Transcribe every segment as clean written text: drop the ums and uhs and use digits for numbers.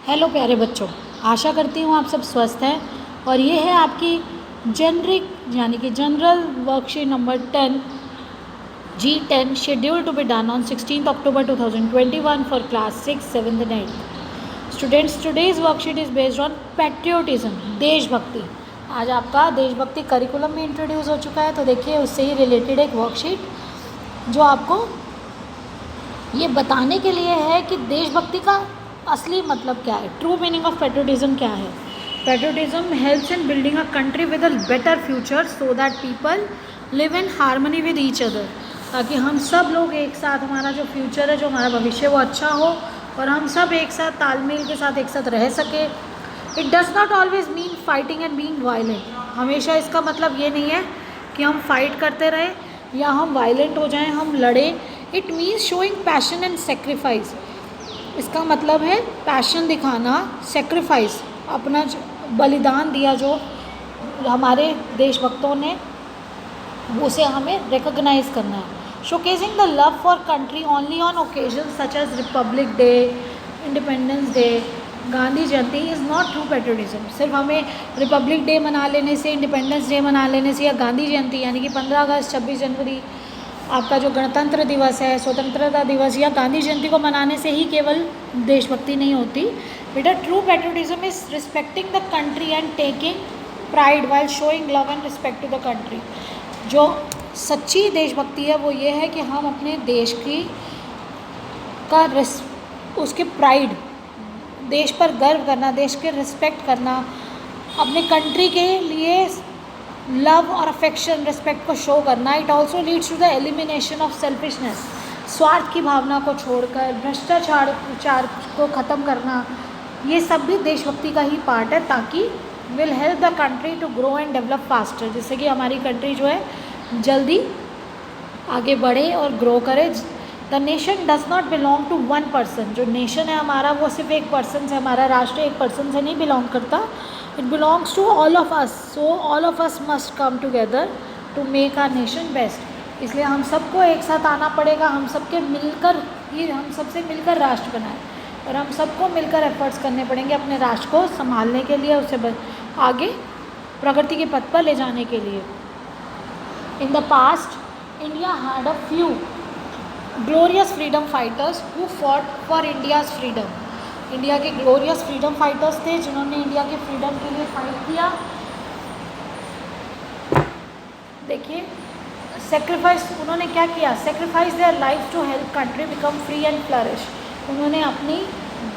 Hello प्यारे बच्चों, आशा करती हूँ आप सब स्वस्थ हैं। और ये है आपकी जेनरिक यानी कि general worksheet number 10 G10 scheduled to be done on 16th October 2021 for class 6, 7th and 8th. Students, today's worksheet is based on patriotism, देशभक्ति। आज आपका देशभक्ति करिकुलम भी इंट्रोड्यूस हो चुका है, तो देखिए उससे ही रिलेटेड एक वर्कशीट जो आपको ये बताने के लिए है कि देशभक्ति का असली मतलब क्या है, ट्रू मीनिंग ऑफ पेट्रियोटिज्म क्या है। Patriotism helps in building a country with a better future so that people live in harmony with each other, ताकि हम सब लोग एक साथ, हमारा जो फ्यूचर है, जो हमारा भविष्य वो अच्छा हो और हम सब एक साथ तालमेल के साथ एक साथ रह सके। It does not always mean fighting and being violent. हमेशा इसका मतलब ये नहीं है कि हम फाइट करते रहें या हम वायलेंट हो जाएं, हम लड़ें। It means showing passion and sacrifice. इसका मतलब है पैशन दिखाना, सेक्रीफाइस, अपना बलिदान दिया जो हमारे देशभक्तों ने, उसे हमें रिकॉग्नाइज करना है। Showcasing the love for country only on occasion such as Republic Day, Independence Day, Gandhi Jayanti is not true patriotism. सिर्फ हमें रिपब्लिक डे मना लेने से, इंडिपेंडेंस डे मना लेने से या गांधी जयंती यानी कि 15 अगस्त, 26 जनवरी, आपका जो गणतंत्र दिवस है, स्वतंत्रता दिवस या गांधी जयंती को मनाने से ही केवल देशभक्ति नहीं होती। बेटा, true patriotism is respecting the country and taking pride while showing love and respect to the country. जो सच्ची देशभक्ति है वो ये है कि हम अपने देश की उसके प्राइड, देश पर गर्व करना, देश के रिस्पेक्ट करना, अपने कंट्री के लिए लव और अफेक्शन, रिस्पेक्ट को शो करना। It also leads to the elimination of selfishness, स्वार्थ की भावना को छोड़कर भ्रष्टाचार को ख़त्म करना। ये सब भी देशभक्ति का ही पार्ट है, ताकि will help the country to grow and develop faster, जिससे कि हमारी कंट्री जो है जल्दी आगे बढ़े और ग्रो करे। The nation does not belong to one person. जो नेशन है हमारा वो सिर्फ एक पर्सन से, हमारा राष्ट्र एक पर्सन से नहीं बिलोंग करता। It belongs to all of us, so all of us must come together to make our nation best. इसलिए हम सबको एक साथ आना पड़ेगा, हम सबके मिलकर ही, हम सबसे मिलकर राष्ट्र बनाएं और हम सबको मिलकर एफर्ट्स करने पड़ेंगे अपने राष्ट्र को संभालने के लिए, उसे आगे प्रगति के पथ पर ले जाने के लिए। In the past, India had a few glorious freedom fighters who fought for India's freedom. India के ग्लोरियस फ्रीडम फाइटर्स थे जिन्होंने इंडिया के फ्रीडम के लिए फाइट किया। देखिए, सेक्रीफाइस, उन्होंने क्या किया? Sacrifice their life to help country become free and flourish. उन्होंने अपनी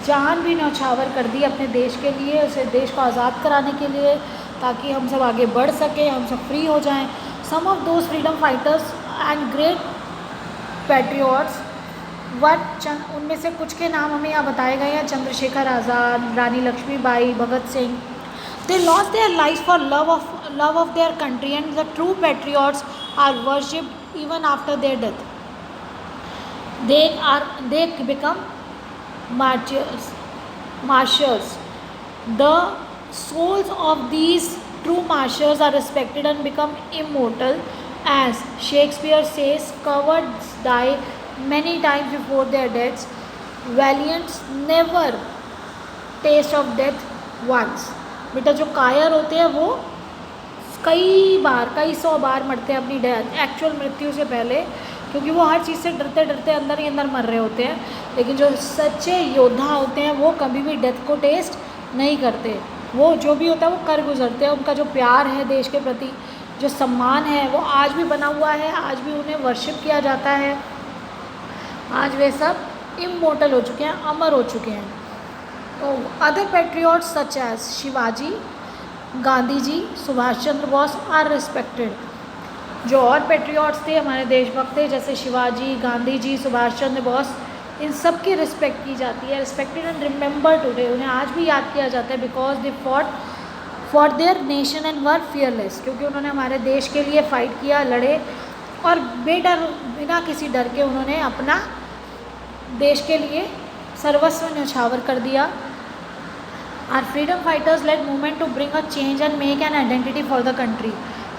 जान भी न्यौछावर कर दी अपने देश के लिए, उसे देश को आज़ाद कराने के लिए, ताकि हम सब आगे बढ़ सकें, हम सब फ्री हो जाएं। Some of those freedom fighters and great patriots उनमें से कुछ के नाम हमें यहाँ बताए गए हैं: Chandrashekhar Azad, Rani Lakshmibai, Bhagat Singh. They lost their life for love of their country and the true patriots are worshipped even after their death. They become martyrs. The souls of these true martyrs are respected and become immortal. As Shakespeare says, cowards die many times before their deaths. Valiants never taste of death once. बेटा, जो कायर होते हैं वो कई सौ बार मरते हैं अपनी एक्चुअल मृत्यु से पहले, क्योंकि वो हर चीज़ से डरते डरते अंदर ही अंदर मर रहे होते हैं। लेकिन जो सच्चे योद्धा होते हैं वो कभी भी डेथ को टेस्ट नहीं करते। वो जो भी होता है वो कर गुजरते हैं। उनका जो प्यार है देश के प्रति, जो सम्मान है, वो आज भी बना हुआ है, आज भी उन्हें वर्शिप किया जाता है। आज वे सब इमोर्टल हो चुके हैं, अमर हो चुके हैं। तो other patriots such as Shivaji, Gandhi ji, Subhash Chandra Bose are respected. जो और पैट्रियट्स थे, हमारे देशभक्त थे, जैसे शिवाजी, गांधी जी, सुभाष चंद्र बोस, इन सब की रिस्पेक्ट की जाती है। रिस्पेक्टेड एंड रिमेंबर टुडे, उन्हें आज भी याद किया जाता है, because they fought for their nation and were fearless, क्योंकि उन्होंने हमारे देश के लिए फ़ाइट किया, लड़े और बिना किसी डर के उन्होंने अपना देश के लिए सर्वस्व न्यौछावर कर दिया। Our freedom fighters led movement to bring a change and make an identity for the country.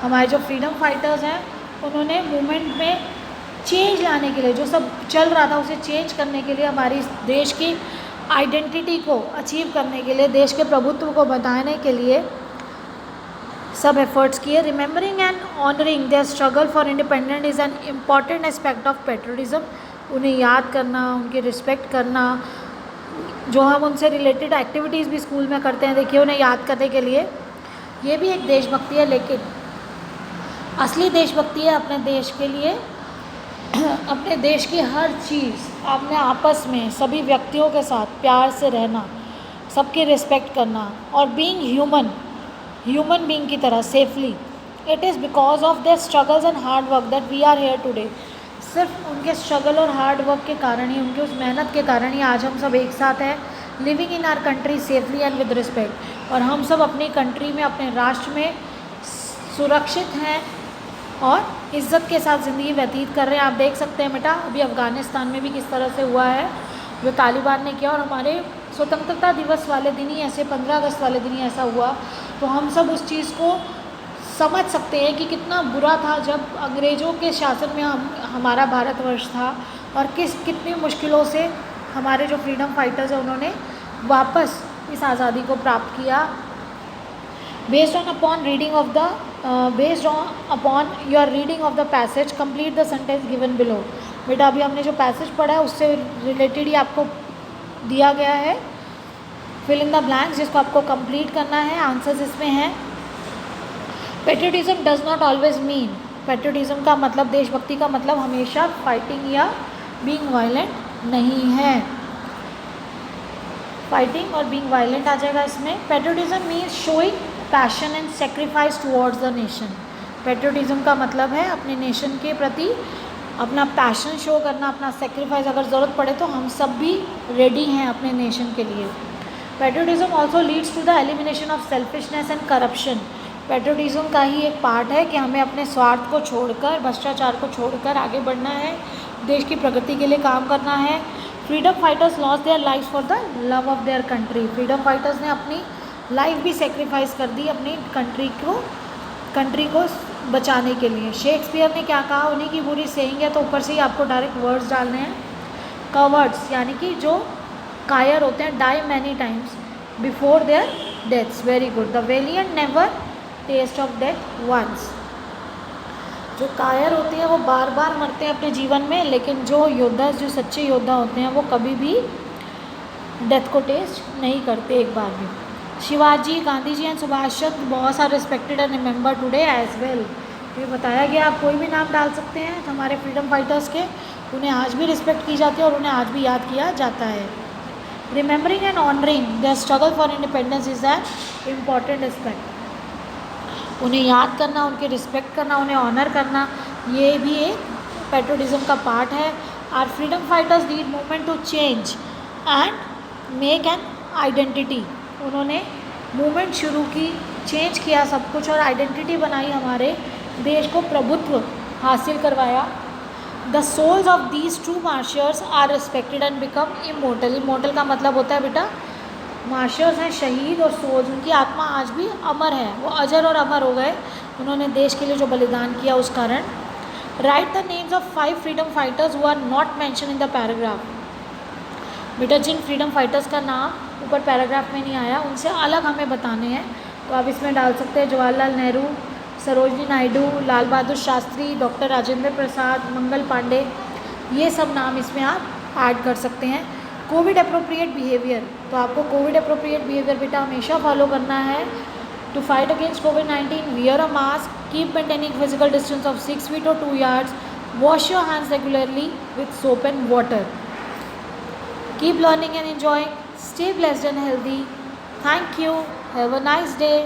हमारे जो फ्रीडम फाइटर्स हैं उन्होंने मूवमेंट में चेंज लाने के लिए, जो सब चल रहा था उसे चेंज करने के लिए, हमारी देश की आइडेंटिटी को अचीव करने के लिए, देश के प्रभुत्व को बताने के लिए सब एफर्ट्स किए। Remembering and honouring their struggle for independence is an important aspect of patriotism. उन्हें याद करना, उनकी रिस्पेक्ट करना, जो हम उनसे रिलेटेड एक्टिविटीज़ भी स्कूल में करते हैं, देखिए उन्हें याद करने के लिए, ये भी एक देशभक्ति है। लेकिन असली देशभक्ति है अपने देश के लिए, अपने देश की हर चीज़, अपने आपस में सभी व्यक्तियों के साथ प्यार से रहना, सबकी रिस्पेक्ट करना और बीइंग ह्यूमन बीइंग की तरह safely. It is because of their struggles and hard work that we are here today. सिर्फ उनके स्ट्रगल और हार्ड वर्क के कारण ही, उनकी उस मेहनत के कारण ही आज हम सब एक साथ हैं, living in our country safely and with respect. और हम सब अपनी कंट्री में, अपने राष्ट्र में सुरक्षित हैं और इज़्ज़त के साथ ज़िंदगी व्यतीत कर रहे हैं। आप देख सकते हैं बेटा, अभी अफ़गानिस्तान में भी किस तरह से हुआ है, जो तालिबान ने किया, और हमारे स्वतंत्रता दिवस वाले दिन ही ऐसे, 15 अगस्त वाले दिन ही ऐसा हुआ। तो हम सब उस चीज़ को समझ सकते हैं कि कितना बुरा था जब अंग्रेज़ों के शासन में हमारा भारतवर्ष था, और कितनी मुश्किलों से हमारे जो फ्रीडम फाइटर्स हैं उन्होंने वापस इस आज़ादी को प्राप्त किया। Based upon your reading of the passage, complete the sentence given below। बेटा अभी हमने जो पैसेज पढ़ा है उससे रिलेटेड ही आपको दिया गया है फिल इन द ब्लैंक्स, जिसको आपको कंप्लीट करना है। आंसर्स इसमें हैं। Patriotism does not always mean, patriotism का मतलब, देशभक्ति का मतलब हमेशा फाइटिंग या बीइंग वायलेंट नहीं है। फाइटिंग और बीइंग वायलेंट आ जाएगा इसमें। Patriotism means showing passion and sacrifice towards the nation. Patriotism का मतलब है अपने नेशन के प्रति अपना पैशन शो करना, अपना सेक्रीफाइस, अगर ज़रूरत पड़े तो हम सब भी रेडी हैं अपने नेशन के लिए। Patriotism also leads to the elimination of selfishness and corruption. Patriotism का ही एक पार्ट है कि हमें अपने स्वार्थ को छोड़कर, भ्रष्टाचार को छोड़कर आगे बढ़ना है, देश की प्रगति के लिए काम करना है। Freedom fighters lost their life for the love of their country. Freedom fighters ने अपनी लाइफ भी सेक्रीफाइस कर दी अपनी कंट्री को बचाने के लिए। शेक्सपियर ने क्या कहा, उन्हीं की बुरी सेइंग है तो ऊपर से ही आपको डायरेक्ट वर्ड्स डालने हैं। कवर्ड्स यानी कि जो कायर होते हैं, die many times before their deaths. Very good. The valiant never taste of death once. जो कायर होते हैं वो बार बार मरते हैं अपने जीवन में, लेकिन जो योद्धा, जो सच्चे योद्धा होते हैं वो कभी भी डेथ को टेस्ट नहीं करते एक बार भी। शिवाजी, गांधी जी एंड सुभाष चंद्र बहुत सारे respected and remember today as well. ये बताया गया, आप कोई भी नाम डाल सकते हैं हमारे फ्रीडम फाइटर्स के, उन्हें आज भी रिस्पेक्ट की जाती है और उन्हें आज भी याद किया जाता है। Remembering and honouring their struggle for independence is an important aspect. उन्हें याद करना, उनकी रिस्पेक्ट करना, उन्हें ऑनर करना, ये भी एक पेट्रियटिज्म का पार्ट है। Our freedom fighters need movement to change and make an identity. उन्होंने मूवमेंट शुरू की, चेंज किया सब कुछ और आइडेंटिटी बनाई, हमारे देश को प्रभुत्व हासिल करवाया। The souls of these two martyrs are respected and become immortal. Immortal का मतलब होता है बेटा, मार्शियर्स हैं शहीद, और सोल्स, उनकी आत्मा आज भी अमर है, वो अजर और अमर हो गए, उन्होंने देश के लिए जो बलिदान किया उस कारण। Write the names of 5 freedom fighters who are not mention in the paragraph. बेटा जिन फ्रीडम फाइटर्स का नाम ऊपर पैराग्राफ में नहीं आया उनसे अलग हमें बताने हैं, तो आप इसमें डाल सकते हैं जवाहरलाल नेहरू, सरोजनी नायडू, लाल बहादुर शास्त्री, डॉक्टर राजेंद्र प्रसाद, मंगल पांडे, ये सब नाम इसमें आप ऐड कर सकते हैं। कोविड अप्रोप्रिएट बिहेवियर, तो आपको कोविड अप्रोप्रिएट बिहेवियर बेटा हमेशा फॉलो करना है। टू फाइट अगेंस्ट कोविड-19 wear a mask, keep maintaining physical distance of 6 feet or 2 yards, wash your hands regularly with soap and water. Keep learning and enjoying. Stay blessed and healthy. Thank you. Have a nice day.